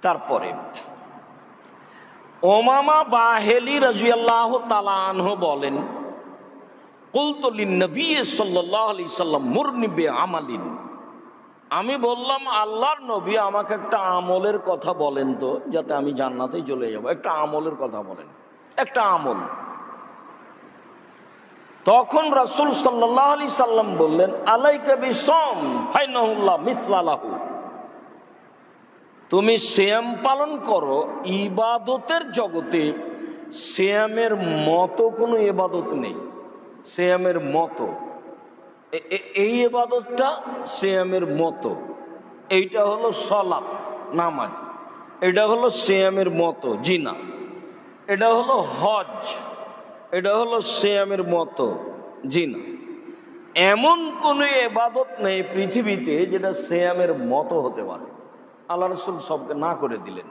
তারপরে উমামা বাহেলি রাদিয়াল্লাহু তাআলা আনহু বলেন, কুলতু লিন-নবী সাল্লাল্লাহু আলাইহি সাল্লাম মুরনি বিআমালিন, আমি বললাম আল্লাহর নবী আমাকে একটা আমলের কথা বলেন তো, যাতে আমি জান্নাতে চলে যাব। একটা আমলের কথা বলেন, একটা আমল। তখন রাসূল সাল্লাল্লাহু আলাইহি সাল্লাম বললেন, আলাইকা বিসম ফাইনাহুল্লাহ মিসলালাহু, তুমি সিয়াম পালন করো। ইবাদতের জগতে সিয়ামের মতো কোনো ইবাদত নেই। সিয়ামের মতো এই ইবাদতটা সিয়ামের মতো, এইটা হলো সালাত নামাজ, এটা হলো সিয়ামের মতো। জি না, এটা হলো হজ, এটা হলো সিয়ামের মতো। জি না, এমন কোনো ইবাদত নেই পৃথিবীতে যেটা সিয়ামের মতো হতে পারে। আল্লাহ রাসূল সবকে না করে দিলেন।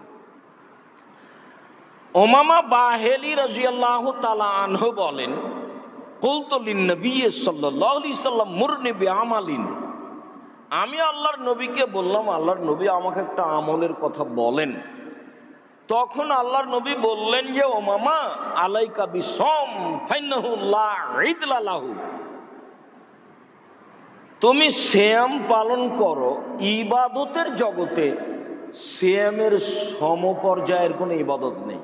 উমামা বাহেলি রাদিয়াল্লাহু তাআলা আনহু বলেন, কুলতু লিন-নবী সাল্লাল্লাহু আলাইহি সাল্লাম মুরনি বিআমালিন, আমি আল্লাহর নবীকে বললাম, আল্লাহর নবী আমাকে একটা আমলের কথা বলেন। তখন আল্লাহর নবী বললেন যে, উমামা আলাইকা বিসম ফাইনাহু লা ঈদলা লাহু, তুমি সিয়াম পালন করো। ইবাদতের জগতে সিয়ামের সমপর্যায়ের কোনো ইবাদত নেই।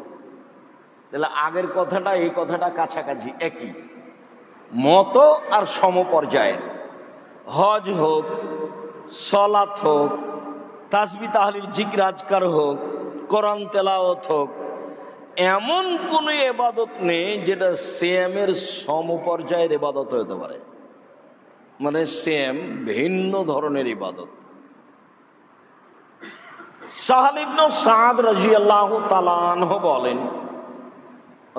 তাহলে আগের কথাটা এই কথাটা কাছাকাছি একই, মতো আর সমপর্যায়ের। হজ হোক, সালাত হোক, তাসবিহ তাহলিল জিকির আজকার হোক, কোরআন তেলাওয়াত হোক, এমন কোনো ইবাদত নেই যেটা সিয়ামের সমপর্যায়ের ইবাদত হতে পারে। মানে সিয়াম ভিন্ন ধরনের ইবাদত। সাহাল ইবনে সাদ রাদিয়াল্লাহু তাআলা আনহু বলেন,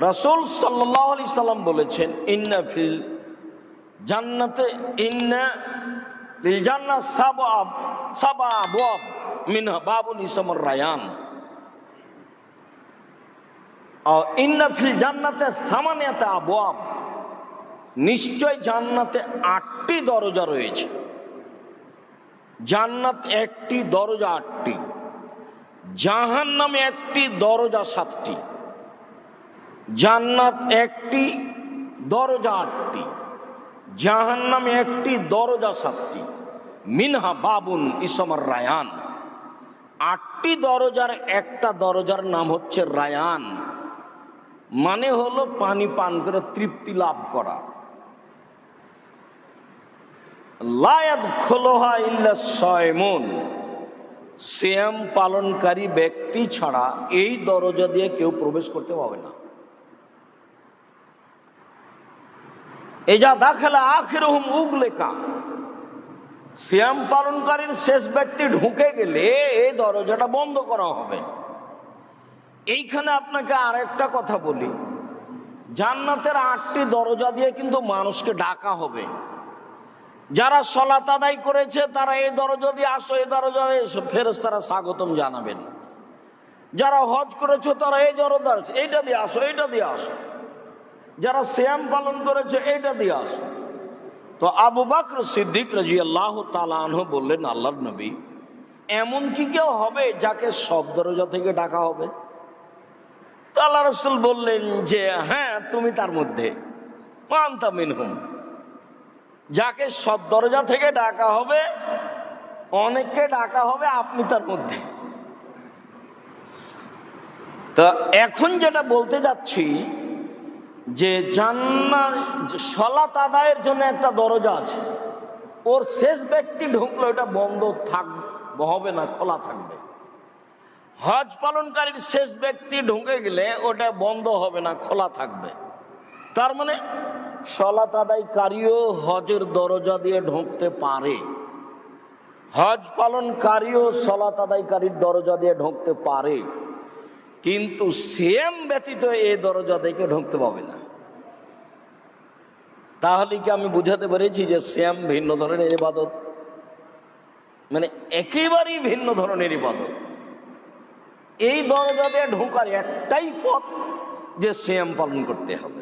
রাসূল সাল্লাল্লাহু আলাইহি সাল্লাম বলেছেন, ইন্না ফিল জান্নাতে ইন্না লিল জান্নাহ সাবআ আবওয়াব মিনহা বাবুন ইসমুর রায়ান, আর ইন্না ফিল জান্নাতে সামানিয়াতা আবওয়াব, নিশ্চয় জান্নাতে 8টি দরজা রয়েছে। জান্নাত একটি দরজা 8টি, জাহান্নামে একটি দরজা 7টি। জান্নাত একটি দরজা 8টি, জাহান্নামে একটি দরজা 7টি। মিনহা বাবুন ইসমুর রায়ান, 8টি দরজার একটা দরজার নাম হচ্ছে রায়ান, মানে হলো পানি পান করে তৃপ্তি লাভ করা। লা ইয়াদখুলুহা ইল্লা সায়মুন, সিয়াম পালনকারী ব্যক্তি ছাড়া এই দরজা দিয়ে কেউ প্রবেশ করতে পারবে না। এজা দাখালা আখিরুহুম উগলিকা, সিয়াম পালনকারীর শেষ ব্যক্তি ঢুকে গেলে এই দরজাটা বন্ধ করা হবে। এইখানে আপনাকে আরেকটা কথা বলি, জান্নাতের 8টি দরজা দিয়ে কিন্তু মানুষকে ডাকা হবে। যারা সালাত আদায় করেছে তারা এই দরজা দিয়ে আসো, এই দরজা দিয়ে এসো, ফেরেশতারা স্বাগতম জানাবেন। যারা হজ করেছে তারা এই দরজা, এইটা দিয়ে আসো, এইটা দিয়ে আসো। যারা সিয়াম পালন করেছে এইটা দিয়ে আসো। তো আবু বকর সিদ্দিক রাদিয়াল্লাহু তাআলা আনহু বললেন, আল্লাহর নবী, এমন কি কেউ হবে যাকে সব দরজা থেকে ডাকা হবে? তো আল্লাহ রাসূল বললেন যে, হ্যাঁ, তুমি তার মধ্যে। আনতা মিনহুম, যাকে সব দরজা থেকে ডাকা হবে, অনেককে ডাকা হবে, আপনি তার মধ্যে। তা এখন যেটা বলতে যাচ্ছি যে জান্নাত সালাত আদায়ের জন্য একটা দরজা আছে, ওর শেষ ব্যক্তি ঢুকলো এটা বন্ধ হবে না, খোলা থাকবে। হজ পালনকারীর শেষ ব্যক্তি ঢুকে গেলে ওটা বন্ধ হবে না, খোলা থাকবে। তার মানে সালাত আদায়কারীও হজের দরজা দিয়ে ঢুকতে পারে, হজ পালনকারীও সালাত আদায়কারীর দরজা দিয়ে ঢুকতে পারে, কিন্তু সিয়াম ব্যতীত এই দরজা থেকে ঢুকতে পাবে না। তাহলে কি আমি বুঝাতে পেরেছি যে সিয়াম ভিন্ন ধরনের ইবাদত? মানে একেবারেই ভিন্ন ধরনের ইবাদত। এই দরজা দিয়ে ঢোকার একটাই পথ যে সিয়াম পালন করতে হবে।